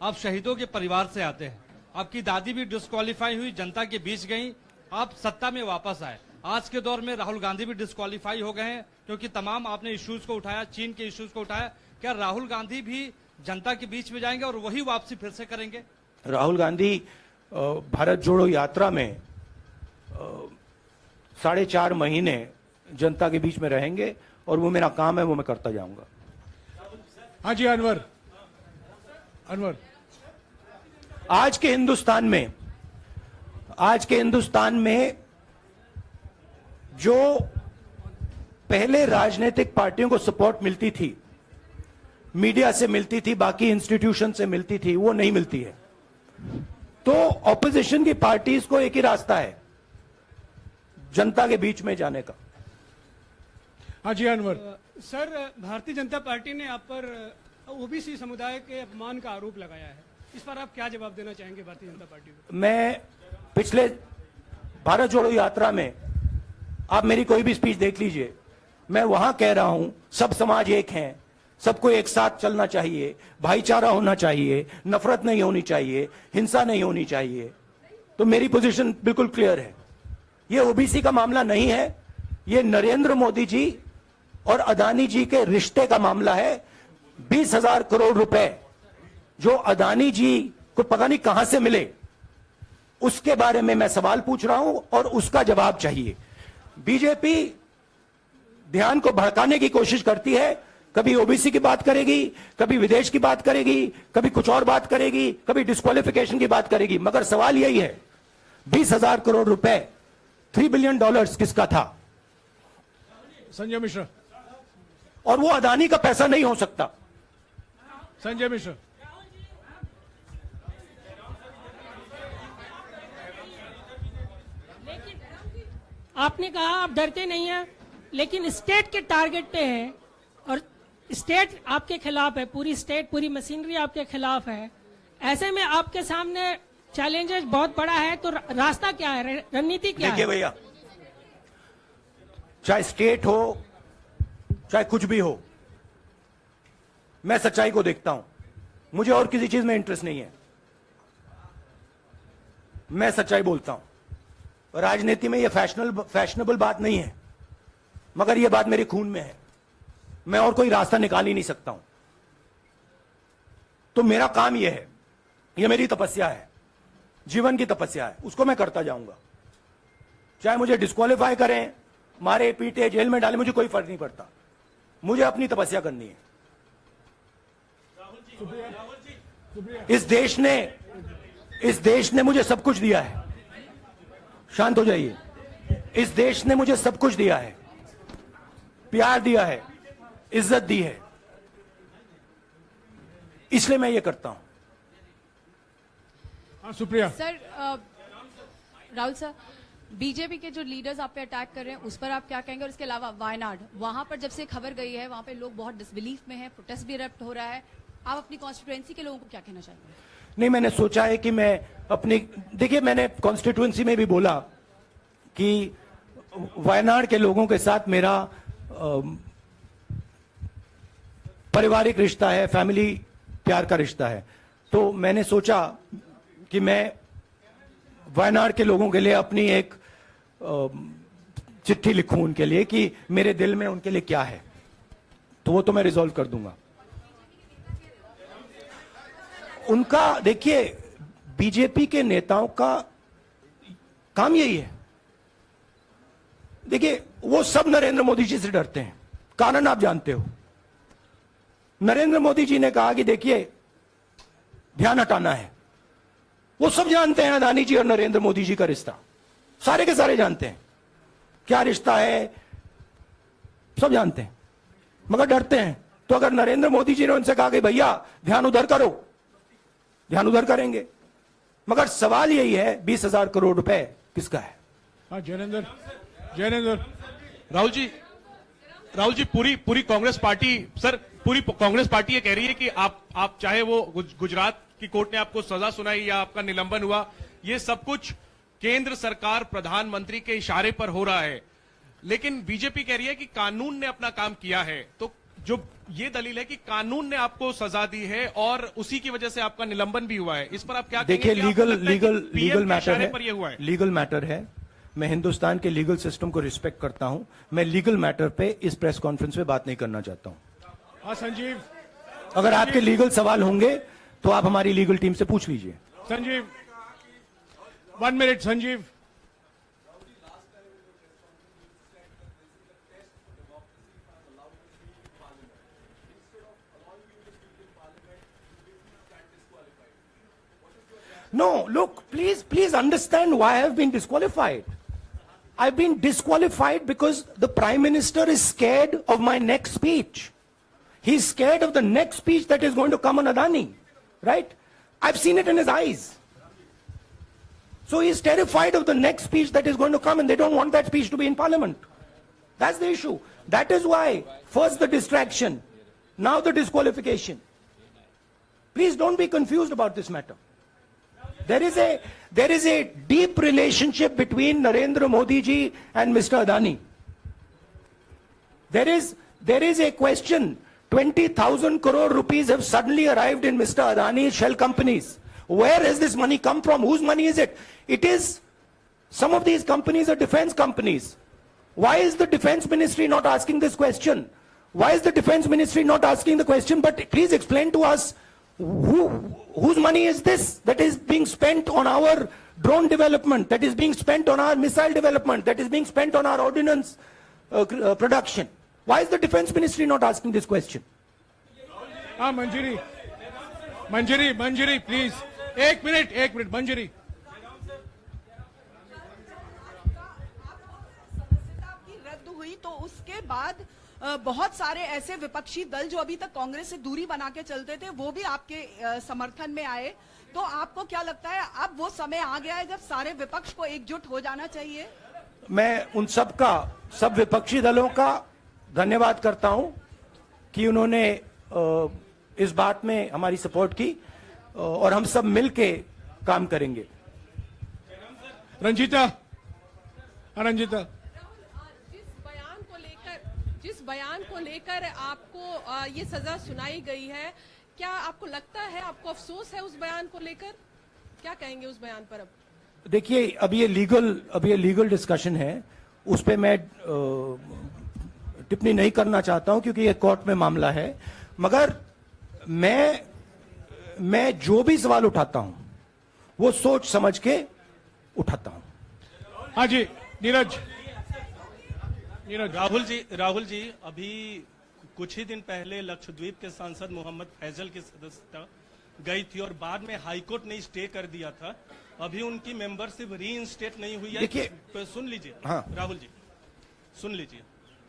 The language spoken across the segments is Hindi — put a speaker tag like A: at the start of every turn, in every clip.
A: आप शहीदों के परिवार से आते हैं, आपकी दादी भी डिस्क्वालीफाई हुई, जनता के बीच गई, आप सत्ता में वापस आए। आज के दौर में राहुल गांधी भी डिस्क्वालीफाई हो गए हैं क्योंकि तमाम आपने इश्यूज को उठाया, चीन के इश्यूज को उठाया। क्या राहुल गांधी भी जनता के बीच में जाएंगे और वही वापसी फिर से करेंगे?
B: राहुल गांधी भारत जोड़ो यात्रा में 4.5 महीने जनता के बीच में रहेंगे और वो मेरा काम है, वो मैं करता जाऊंगा।
C: हाँ जी, अनवर
B: आज के हिंदुस्तान में जो पहले राजनीतिक पार्टियों को सपोर्ट मिलती थी, मीडिया से मिलती थी, बाकी इंस्टीट्यूशन से मिलती थी, वो नहीं मिलती है। तो ऑपोजिशन की पार्टीज को एक ही रास्ता है, जनता के बीच में जाने का।
C: हाँ जी, अनवर।
D: सर, भारतीय जनता पार्टी ने आप पर ओबीसी समुदाय के अपमान का आरोप लगाया है, इस पर आप क्या जवाब देना चाहेंगे भारतीय जनता पार्टी को? मैं
B: पिछले भारत जोड़ो यात्रा में आप मेरी कोई भी स्पीच देख लीजिए, मैं वहां कह रहा हूं सब समाज एक हैं, सबको एक साथ चलना चाहिए, भाईचारा होना चाहिए, नफरत नहीं होनी चाहिए, हिंसा नहीं होनी चाहिए। तो मेरी पोजीशन बिल्कुल क्लियर है। ये ओबीसी का मामला नहीं है, ये नरेंद्र मोदी जी और अदानी जी के रिश्ते का मामला है। 20,000 करोड़ रुपए जो अदानी जी को पता नहीं कहां से मिले, उसके बारे में मैं सवाल पूछ रहा हूं और उसका जवाब चाहिए। बीजेपी ध्यान को भड़काने की कोशिश करती है, कभी ओबीसी की बात करेगी, कभी विदेश की बात करेगी, कभी कुछ और बात करेगी, कभी डिस्क्वालिफिकेशन की बात करेगी, मगर सवाल यही है 20,000 करोड़ रुपए, $3 बिलियन किसका था?
C: संजय मिश्रा।
B: और वो अदानी का पैसा नहीं हो सकता।
C: संजय मिश्रा।
E: आपने कहा आप डरते नहीं हैं, लेकिन स्टेट के टारगेट पे हैं और स्टेट आपके खिलाफ है, पूरी स्टेट, पूरी मशीनरी आपके खिलाफ है। ऐसे में आपके सामने चैलेंजेस बहुत बड़ा है, तो रास्ता क्या है, रणनीति क्या है?
B: देखिए भैया, चाहे स्टेट हो, चाहे कुछ भी हो, मैं सच्चाई को देखता हूं। मुझे और किसी चीज में इंटरेस्ट नहीं है, मैं सच्चाई बोलता हूं। राजनीति में यह फैशनेबल बात नहीं है, मगर यह बात मेरे खून में है। मैं और कोई रास्ता निकाल ही नहीं सकता हूं। तो मेरा काम यह है, यह मेरी तपस्या है, जीवन की तपस्या है, उसको मैं करता जाऊंगा। चाहे मुझे डिस्क्वालीफाई करें, मारे पीटे, जेल में डाले, मुझे कोई फर्क नहीं पड़ता। मुझे अपनी तपस्या करनी है। इस देश ने मुझे सब कुछ दिया है। शांत हो जाइए। इस देश ने मुझे सब कुछ दिया है, प्यार दिया है, इज्जत दी है, इसलिए मैं ये करता हूं।
C: हाँ, Supriya.
F: Sir, Rahul sir, BJP के जो लीडर्स आप पे अटैक कर रहे हैं उस पर आप क्या कहेंगे? और इसके अलावा वायनाड, वहां पर जब से खबर गई है, वहां पे लोग बहुत डिसबिलीफ में हैं, प्रोटेस्ट भी इरप्ट हो रहा है, आप अपनी कॉन्स्टिट्यूएंसी के लोगों को क्या कहना चाहेंगे?
B: नहीं, मैंने सोचा है कि मैं अपनी, देखिए मैंने कॉन्स्टिट्यूएंसी में भी बोला कि वायनाड के लोगों के साथ मेरा पारिवारिक रिश्ता है, फैमिली प्यार का रिश्ता है। तो मैंने सोचा कि मैं वायनाड के लोगों के लिए अपनी एक चिट्ठी लिखूं उनके लिए कि मेरे दिल में उनके लिए क्या है। तो वो तो मैं रिजॉल्व कर दूंगा। उनका, देखिए, बीजेपी के नेताओं का काम यही है। देखिए, वो सब नरेंद्र मोदी जी से डरते हैं, कारण आप जानते हो। नरेंद्र मोदी जी ने कहा कि देखिए ध्यान हटाना है। वो सब जानते हैं अदानी जी और नरेंद्र मोदी जी का रिश्ता, सारे के सारे जानते हैं क्या रिश्ता है, सब जानते हैं, मगर डरते हैं। तो अगर नरेंद्र मोदी जी ने उनसे कहा कि भैया ध्यान उधर करो, ध्यान उधर करेंगे। मगर सवाल यही है 20,000 करोड़ रुपए किसका है?
C: हाँ, जैनेंद्र।
G: राहुल जी, पूरी कांग्रेस पार्टी, सर, पूरी कांग्रेस पार्टी ये कह रही है कि आप चाहे वो गुजरात की कोर्ट ने आपको सजा सुनाई या आपका निलंबन हुआ, ये सब कुछ केंद्र सरकार, प्रधानमंत्री के इशारे पर हो रहा है। लेकिन बीजेपी कह रही है कि कानून ने अपना काम किया है। तो जो ये दलील है कि कानून ने आपको सजा दी है और उसी की वजह से आपका निलंबन भी हुआ है, इस पर आप क्या
B: देखिए,
G: कहेंगे कि आपको लगता है कि
B: लीगल
G: PM के
B: मैटर
G: इशारे
B: है,
G: पर ये हुआ है?
B: लीगल मैटर है। मैं हिंदुस्तान के लीगल सिस्टम को रिस्पेक्ट करता हूं। मैं लीगल मैटर पे इस प्रेस कॉन्फ्रेंस में बात नहीं करना चाहता हूं।
C: हाँ संजीव,
B: अगर आपके लीगल सवाल होंगे तो आप हमारी लीगल टीम से पूछ लीजिए।
C: Sanjeev 1 minute Sanjeev.
B: No, look, please understand why I have been disqualified. I've been disqualified because the Prime Minister is scared of my next speech. He's scared of the next speech that is going to come on Adani, right? I've seen it in his eyes. So he's terrified of the next speech that is going to come, and they don't want that speech to be in Parliament. That's the issue. That is why, first the distraction, now the disqualification. Please don't be confused about this matter. There is a deep relationship between Narendra Modi ji and Mr. Adani. There is a question. 20,000 crore rupees have suddenly arrived in Mr. Adani's shell companies. Where has this money come from? Whose money is it? It is, some of these companies are defense companies. Why is the defense ministry not asking this question? Why is the defense ministry not asking the question? But please explain to us, whose money is this that is being spent on our drone development, that is being spent on our missile development, that is being spent on our ordnance production? Why is the defense ministry not asking this question?
C: हाँ मंजरी प्लीज, एक मिनट मंजरी।
H: सदस्यता की रद्द हुई तो उसके बाद बहुत सारे ऐसे विपक्षी दल जो अभी तक कांग्रेस से दूरी बना के चलते थे वो भी आपके समर्थन में आए। तो आपको क्या लगता है अब वो समय आ गया है जब सारे विपक्ष को एकजुट हो जाना चाहिए?
B: मैं उन सब विपक्षी दलों का धन्यवाद करता हूं कि उन्होंने इस बात में हमारी सपोर्ट की और हम सब मिलके काम करेंगे।
C: रंजीता
I: जिस बयान को लेकर आपको ये सजा सुनाई गई है, क्या आपको लगता है, आपको अफसोस है उस बयान को लेकर? क्या कहेंगे उस बयान पर? अब
B: देखिए, अब ये लीगल डिस्कशन है, उस पे मैं टिप्पणी नहीं करना चाहता हूं क्योंकि ये कोर्ट में मामला है। मगर मैं जो भी सवाल उठाता हूं वो सोच समझ के उठाता हूं।
C: हाँ जी नीरज।
J: राहुल जी अभी कुछ ही दिन पहले लक्षद्वीप के सांसद मोहम्मद फैजल की सदस्यता गई थी और बाद में हाईकोर्ट ने स्टे कर दिया था। अभी उनकी मेंबरशिप रीइंस्टेट नहीं हुई है।
B: देखिए,
J: सुन लीजिए।
B: हाँ।
J: राहुल जी सुन लीजिए,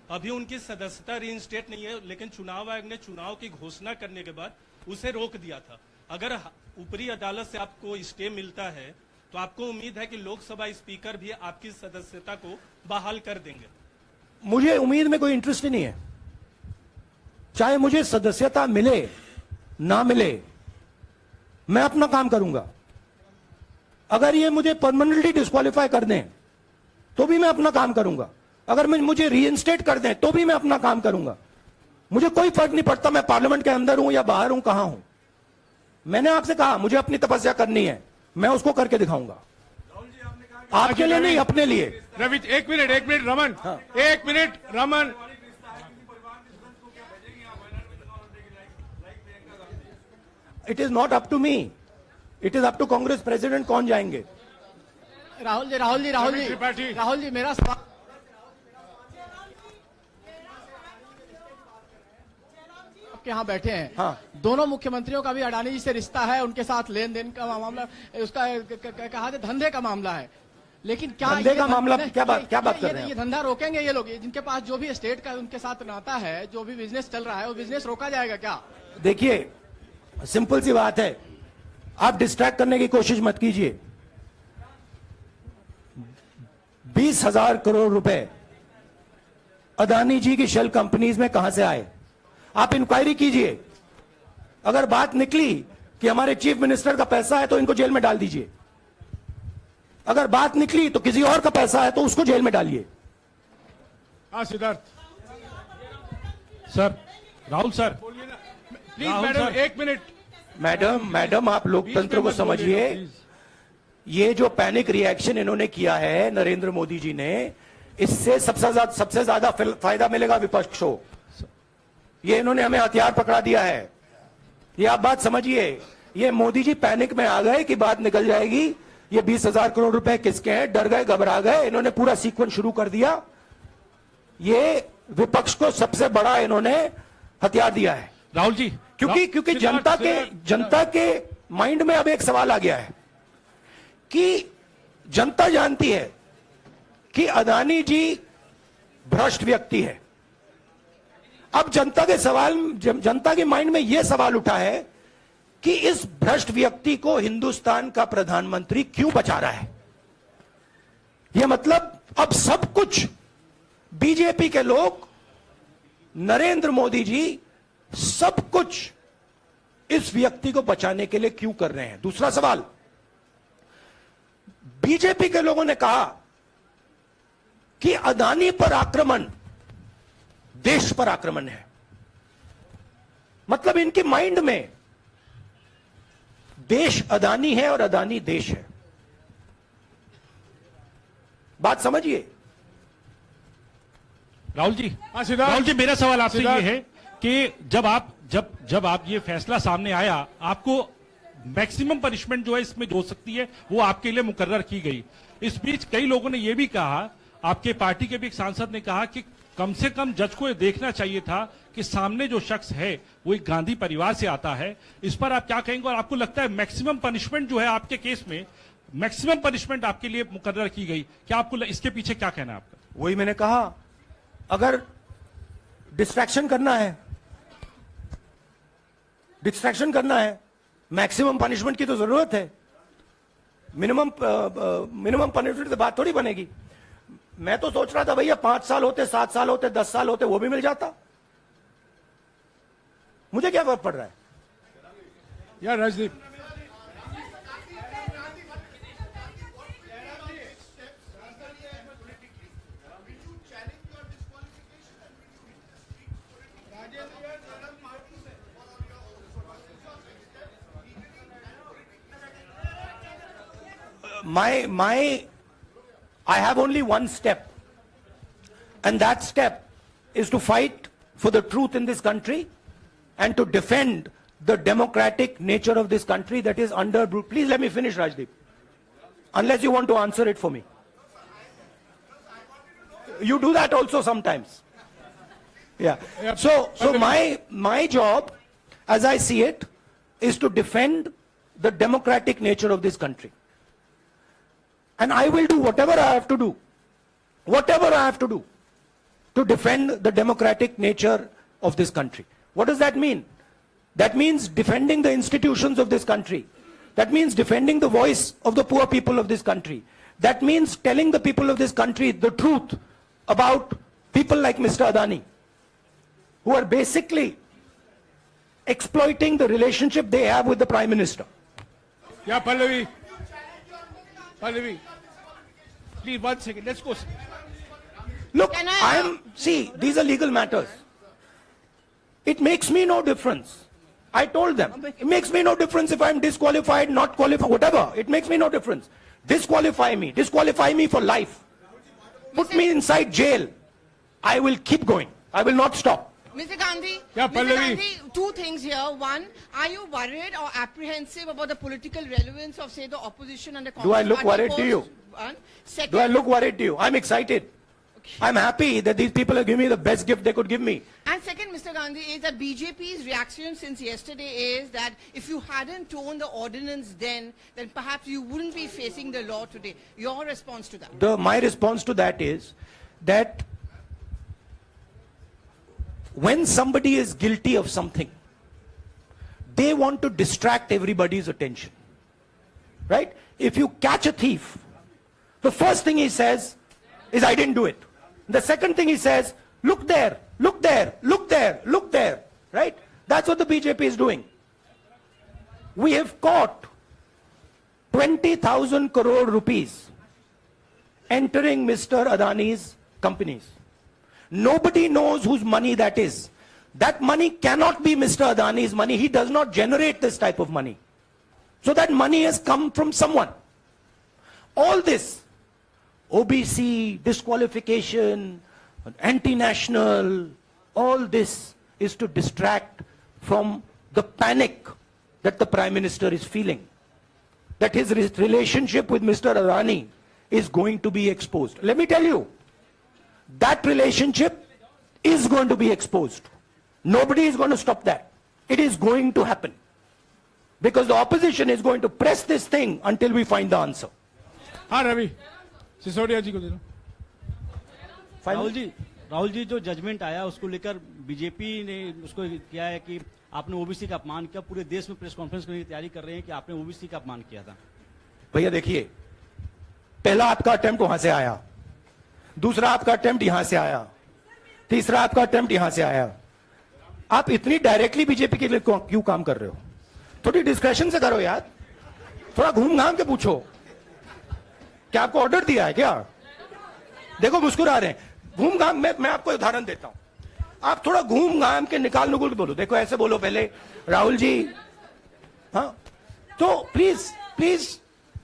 J: अभी उनकी सदस्यता रीइंस्टेट नहीं है, लेकिन चुनाव आयोग ने चुनाव की घोषणा करने के बाद उसे रोक दिया था। अगर ऊपरी अदालत से आपको स्टे मिलता है तो आपको उम्मीद है कि लोकसभा स्पीकर भी आपकी सदस्यता को बहाल कर देंगे?
B: मुझे उम्मीद में कोई इंटरेस्ट ही नहीं है। चाहे मुझे सदस्यता मिले ना मिले, मैं अपना काम करूंगा। अगर ये मुझे परमानेंटली डिस्क्वालीफाई कर दें तो भी मैं अपना काम करूंगा। अगर मुझे रीइंस्टेट कर दें तो भी मैं अपना काम करूंगा। मुझे कोई फर्क नहीं पड़ता मैं पार्लियामेंट के अंदर हूं या बाहर हूं, कहां हूं। मैंने आपसे कहा मुझे अपनी तपस्या करनी है, मैं उसको करके दिखाऊंगा। आपके लिए नहीं, अपने लिए।
C: रवि एक मिनट रमन। हाँ। एक minute Raman.
B: It is not up to me, it is up to Congress president कौन जाएंगे।
K: राहुल जी मेरा सवाल आपके यहाँ बैठे हैं।
B: हाँ।
K: दोनों मुख्यमंत्रियों का भी अडानी जी से रिश्ता है, उनके साथ लेन देन का मामला, उसका कहा जाए धंधे का मामला है। लेकिन क्या
B: धंधे का मामला क्या बात कर रहे हैं?
K: ये धंधा रोकेंगे ये लोग? जिनके पास जो भी स्टेट का उनके साथ नाता है, जो भी बिजनेस चल रहा है, वो बिजनेस रोका जाएगा क्या?
B: देखिए, सिंपल सी बात है, आप डिस्ट्रैक्ट करने की कोशिश मत कीजिए। 20,000 करोड़ रुपए अदानी जी की शेल कंपनीज में कहां से आए? आप इंक्वायरी कीजिए। अगर बात निकली कि हमारे चीफ मिनिस्टर का पैसा है तो इनको जेल में डाल दीजिए। अगर बात निकली तो किसी और का पैसा है तो उसको जेल में डालिए।
C: हाँ Siddharth sir.
G: Rahul sir,
C: please
G: Rahul
C: madam
G: sir.
C: 1 minute.
B: Madam आप लोकतंत्र को
C: मत बोलिए,
B: समझिए।
C: प्लीज।
B: ये जो पैनिक रिएक्शन इन्होंने किया है नरेंद्र मोदी जी ने, इससे सबसे ज्यादा फायदा मिलेगा विपक्ष को। ये इन्होंने हमें हथियार पकड़ा दिया है। ये आप बात समझिए। ये मोदी जी पैनिक में आ गए कि बात निकल जाएगी, ये 20,000 करोड़ रुपए किसके हैं, डर गए, घबरा गए, इन्होंने पूरा सीक्वेंस शुरू कर दिया। ये विपक्ष को सबसे बड़ा इन्होंने हथियार दिया है
G: राहुल जी,
B: क्योंकि जनता के माइंड में अब एक सवाल आ गया है कि जनता जानती है कि अदानी जी भ्रष्ट व्यक्ति है। अब जनता के माइंड में यह सवाल उठा है कि इस भ्रष्ट व्यक्ति को हिंदुस्तान का प्रधानमंत्री क्यों बचा रहा है। यह मतलब अब सब कुछ बीजेपी के लोग, नरेंद्र मोदी जी सब कुछ इस व्यक्ति को बचाने के लिए क्यों कर रहे हैं। दूसरा सवाल, बीजेपी के लोगों ने कहा कि अदानी पर आक्रमण देश पर आक्रमण है। मतलब इनके माइंड में देश अदानी है और अदानी देश है। बात समझिए।
G: राहुल जी,
C: हाँ, सिद्धार्थ।
G: राहुल जी, मेरा सवाल आपसे ये
C: सिद्धार्थ।
G: है कि जब आप ये फैसला सामने आया, आपको मैक्सिमम पनिशमेंट जो है इसमें जो हो सकती है वो आपके लिए मुकर्रर की गई। इस बीच कई लोगों ने ये भी कहा, आपके पार्टी के भी एक सांसद ने कहा कि कम से कम जज को ये देखना चाहिए था कि सामने जो शख्स है वो एक गांधी परिवार से आता है। इस पर आप क्या कहेंगे, और आपको लगता है मैक्सिमम पनिशमेंट जो है आपके केस में, मैक्सिमम पनिशमेंट आपके लिए मुकर्रर की गई, क्या आपको इसके पीछे क्या कहना है आपका?
B: वही मैंने कहा, अगर डिस्ट्रैक्शन करना है, मैक्सिमम पनिशमेंट की तो जरूरत है। मिनिमम पनिशमेंट से बात थोड़ी बनेगी। मैं तो सोच रहा था भैया 5 साल होते, 7 साल होते, 10 साल होते, वो भी मिल जाता। मुझे क्या फर्क पड़ रहा है।
C: यार Rajdeep,
B: I have only one step, and that step is to fight for the truth in this country and to defend the democratic nature of this country that is under. Please let me finish, Rajdeep, unless you want to answer it for me. You do that also sometimes. Yeah. So my job, as I see it, is to defend the democratic nature of this country. And I will do whatever I have to do to defend the democratic nature of this country. What does that mean? That means defending the institutions of this country. That means defending the voice of the poor people of this country. That means telling the people of this country the truth about people like Mr. Adani, who are basically exploiting the relationship they have with the Prime Minister.
C: yeah, Pallavi, please 1 second. Let's go.
B: Look, see, these are legal matters. It makes me no difference. I told them, it makes me no difference if I'm disqualified, not qualified, whatever. It makes me no difference. Disqualify me for life. Put me inside jail. I will keep going. I will not stop.
L: Mr. Gandhi,
C: Yeah,
L: Mr.
C: Pallavi.
L: Gandhi, 2 things here. One, are you worried or apprehensive about the political relevance of, say, the opposition and the Congress
B: Do I look
L: party
B: worried to
L: post?
B: you?
L: One. Second,
B: Do I look worried to you? I'm excited. I'm happy that these people have given me the best gift they could give me.
L: And second, Mr. Gandhi, is that BJP's reaction since yesterday is that if you hadn't torn the ordinance then perhaps you wouldn't be facing the law today. Your response to that?
B: My response to that is that when somebody is guilty of something, they want to distract everybody's attention. Right? If you catch a thief, the first thing he says is, I didn't do it. The second thing he says, look there, look there, look there, look there. Right? That's what the BJP is doing. We have caught 20,000 crore rupees entering Mr. Adani's companies. Nobody knows whose money that is. That money cannot be Mr. Adani's money. He does not generate this type of money. So that money has come from someone. All this, OBC, disqualification, anti-national, all this is to distract from the panic that the Prime Minister is feeling. That his relationship with Mr. Adani is going to be exposed. Let me tell you, that relationship is going to be exposed. Nobody is going to stop that. It is going to happen. Because the opposition is going to press this thing until we find the answer.
C: हाँ रवि सिसोदिया जी को दे दो।
M: राहुल जी जो जजमेंट आया उसको लेकर बीजेपी ने उसको किया है कि आपने ओबीसी का अपमान किया। पूरे देश में प्रेस कॉन्फ्रेंस करने की तैयारी कर रहे हैं कि आपने ओबीसी का अपमान किया था।
B: भैया देखिए, पहला आपका अटेम्प्ट वहां से आया, दूसरा आपका अटेम्प्ट यहां से आया, तीसरा आपका अटेम्प्ट यहां से आया। आप इतनी डायरेक्टली बीजेपी के लिए क्यों काम कर रहे हो? थोड़ी डिस्कशन से करो यार, थोड़ा घूम घाम के पूछो। क्या आपको ऑर्डर दिया है क्या? देखो मुस्कुरा रहे हैं। घूम घाम मैं आपको उदाहरण देता हूं, आप थोड़ा घूम घाम के निकाल नुकुल के बोलो। देखो ऐसे बोलो पहले, राहुल जी, हाँ तो please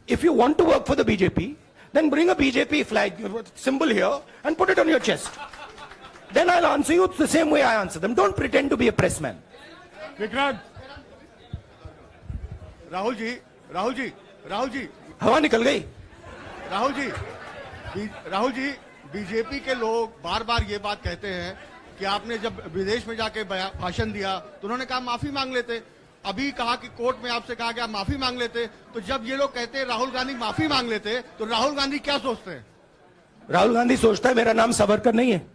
B: if you want to work for the BJP, then bring a BJP flag symbol here and put it on your chest. Then I'll answer you the same way I answer them. Don't pretend to be a press man.
C: Vikrant, Rahul ji
B: हवा निकल गई।
N: राहुल जी बीजेपी के लोग बार बार ये बात कहते हैं कि आपने जब विदेश में जाके भाषण दिया तो उन्होंने कहा माफी मांग लेते। अभी कहा कि कोर्ट में आपसे कहा गया माफी मांग लेते। तो जब ये लोग कहते हैं राहुल गांधी माफी मांग लेते, तो राहुल गांधी क्या सोचते हैं?
B: राहुल गांधी सोचता है मेरा नाम सावरकर नहीं है,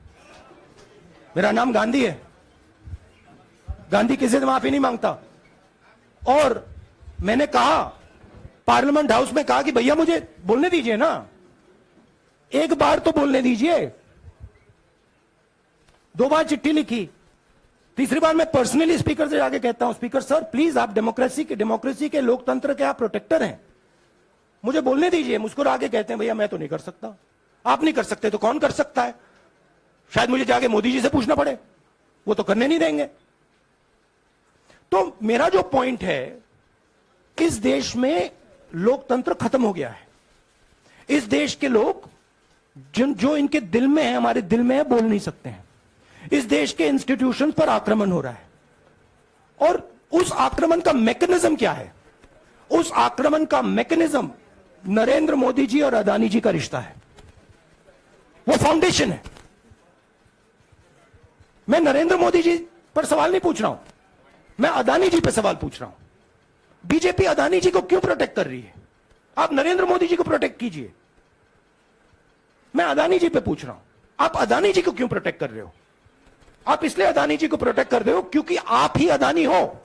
B: मेरा नाम गांधी है। गांधी किसी से माफी नहीं मांगता। और मैंने कहा पार्लियामेंट हाउस में कहा कि भैया मुझे बोलने दीजिए ना, एक बार तो बोलने दीजिए। 2 बार चिट्ठी लिखी, तीसरी बार मैं पर्सनली स्पीकर से जाके कहता हूं, स्पीकर सर प्लीज, आप डेमोक्रेसी के लोकतंत्र के आप प्रोटेक्टर हैं, मुझे बोलने दीजिए। मुस्कुरा के कहते हैं भैया मैं तो नहीं कर सकता। आप नहीं कर सकते तो कौन कर सकता है? शायद मुझे जाके मोदी जी से पूछना पड़े, वो तो करने नहीं देंगे। तो मेरा जो पॉइंट है, इस देश में लोकतंत्र खत्म हो गया है। इस देश के लोग जो इनके दिल में है, हमारे दिल में है, बोल नहीं सकते हैं। इस देश के इंस्टीट्यूशंस पर आक्रमण हो रहा है। और उस आक्रमण का मैकेनिज्म क्या है? उस आक्रमण का मैकेनिज्म नरेंद्र मोदी जी और अदानी जी का रिश्ता है, वो फाउंडेशन है। मैं नरेंद्र मोदी जी पर सवाल नहीं पूछ रहा हूं, मैं अदानी जी पर सवाल पूछ रहा हूं। बीजेपी अदानी जी को क्यों प्रोटेक्ट कर रही है? आप नरेंद्र मोदी जी को प्रोटेक्ट कीजिए। मैं अदानी जी पे पूछ रहा हूं, आप अदानी जी को क्यों प्रोटेक्ट कर रहे हो? आप इसलिए अदानी जी को प्रोटेक्ट कर रहे हो क्योंकि आप ही अदानी हो।